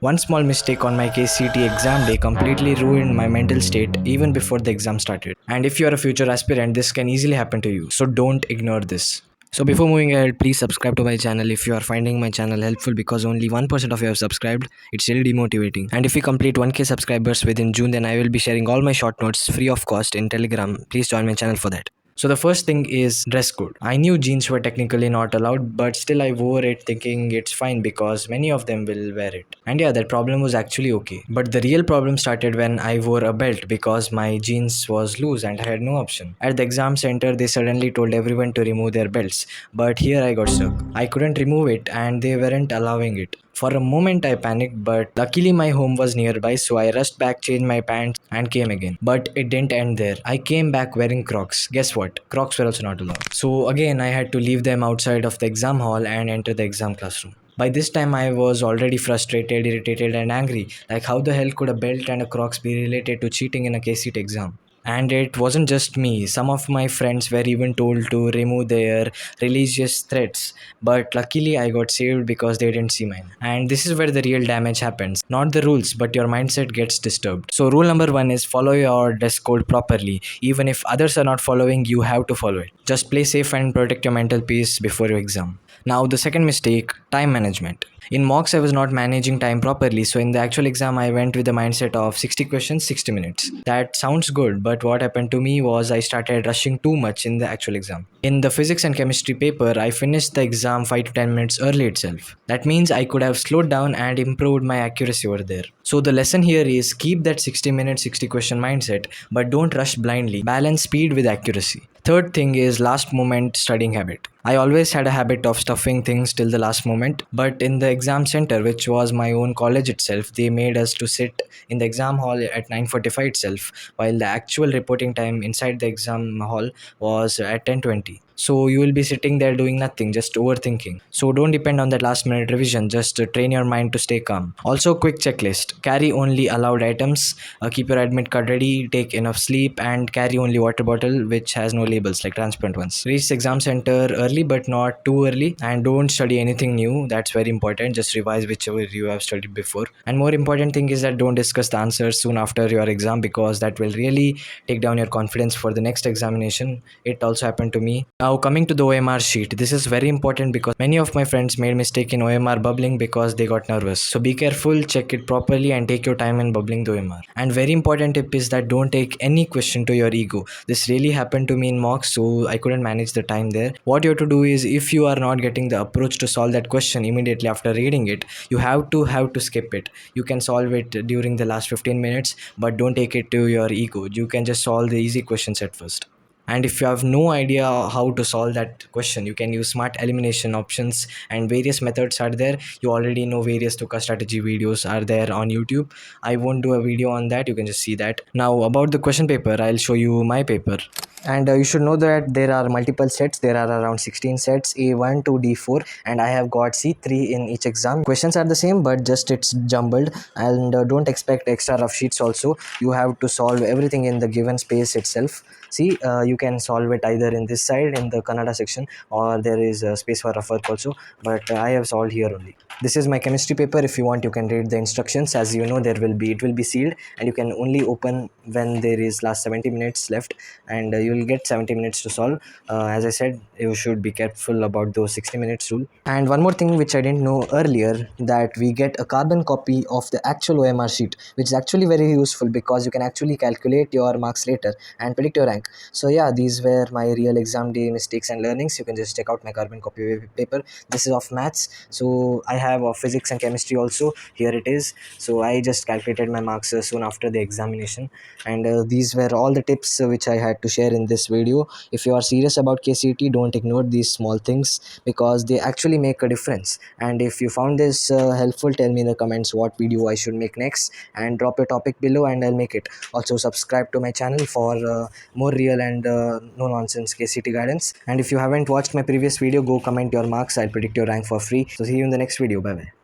One small mistake on my KCET exam day completely ruined my mental state even before the exam started. And if you are a future aspirant, this can easily happen to you. So don't ignore this. So before moving ahead, please subscribe to my channel if you are finding my channel helpful, because only 1% of you have subscribed. It's really demotivating. And if we complete 1k subscribers within June, then I will be sharing all my short notes free of cost in Telegram. Please join my channel for that. So the first thing is dress code. I knew jeans were technically not allowed, but still I wore it thinking it's fine because many of them will wear it. And yeah, that problem was actually okay. But the real problem started when I wore a belt because my jeans was loose and I had no option. At the exam center, they suddenly told everyone to remove their belts. But here I got stuck. I couldn't remove it and they weren't allowing it. For a moment I panicked, but luckily my home was nearby, so I rushed back, changed my pants and came again. But it didn't end there. I came back wearing Crocs. Guess what? Crocs were also not allowed. So again I had to leave them outside of the exam hall and enter the exam classroom. By this time I was already frustrated, irritated and angry. Like, how the hell could a belt and a Crocs be related to cheating in a KCET exam? And it wasn't just me. Some of my friends were even told to remove their religious threats. But luckily, I got saved because they didn't see mine. And this is where the real damage happens. Not the rules, but your mindset gets disturbed. So, rule number one is follow your dress code properly. Even if others are not following, you have to follow it. Just play safe and protect your mental peace before your exam. Now, the second mistake, time management. In mocks, I was not managing time properly, so in the actual exam, I went with the mindset of 60 questions, 60 minutes. That sounds good, but what happened to me was I started rushing too much in the actual exam. In the physics and chemistry paper, I finished the exam 5 to 10 minutes early itself. That means I could have slowed down and improved my accuracy over there. So the lesson here is keep that 60 minute, 60 question mindset, but don't rush blindly. Balance speed with accuracy. Third thing is last moment studying habit. I always had a habit of stuffing things till the last moment, but in the exam center, which was my own college itself, they made us to sit in the exam hall at 9:45 itself, while the actual reporting time inside the exam hall was at 10:20. So you will be sitting there doing nothing, just overthinking. So don't depend on that last minute revision, just train your mind to stay calm. Also, quick checklist. Carry only allowed items, keep your admit card ready, take enough sleep, and carry only water bottle which has no labels, like transparent ones. Reach the exam center early but not too early, and don't study anything new. That's very important. Just revise whichever you have studied before. And more important thing is that don't discuss the answers soon after your exam, because that will really take down your confidence for the next examination. It also happened to me. Now coming to the OMR sheet, this is very important because many of my friends made mistake in OMR bubbling because they got nervous. So be careful, check it properly and take your time in bubbling the OMR. And very important tip is that don't take any question to your ego. This really happened to me in mocks, so I couldn't manage the time there. What you have to do is, if you are not getting the approach to solve that question immediately after reading it, you have to skip it. You can solve it during the last 15 minutes, but don't take it to your ego. You can just solve the easy questions at first. And if you have no idea how to solve that question, you can use smart elimination options, and various methods are there. You already know various Tuka strategy videos are there on YouTube. I won't do a video on that, you can just see that. Now about the question paper, I'll show you my paper. And you should know that there are multiple sets. There are around 16 sets, A1 to D4, and I have got C3 in each exam. Questions are the same, but just it's jumbled. And don't expect extra rough sheets also. You have to solve everything in the given space itself. See, you can solve it either in this side in the Kannada section, or there is a space for rough work also, but I have solved here only. This is my chemistry paper. If you want, you can read the instructions. As you know, it will be sealed, and you can only open when there is last 70 minutes left, and you will get 70 minutes to solve. As I said, you should be careful about those 60 minutes rule. And one more thing which I didn't know earlier, that we get a carbon copy of the actual OMR sheet, which is actually very useful because you can actually calculate your marks later and predict your rank. So yeah, these were my real exam day mistakes and learnings. You can just check out my carbon copy paper. This is of maths, so I have of physics and chemistry also. Here it is. So I just calculated my marks soon after the examination, and these were all the tips which I had to share in this video. If you are serious about KCET, don't ignore these small things because they actually make a difference. And if you found this helpful, tell me in the comments what video I should make next, and drop your topic below and I'll make it. Also subscribe to my channel for more real and no nonsense KCET guidance. And if you haven't watched my previous video, go comment your marks. I'll predict your rank for free. So see you in the next video. Bye bye.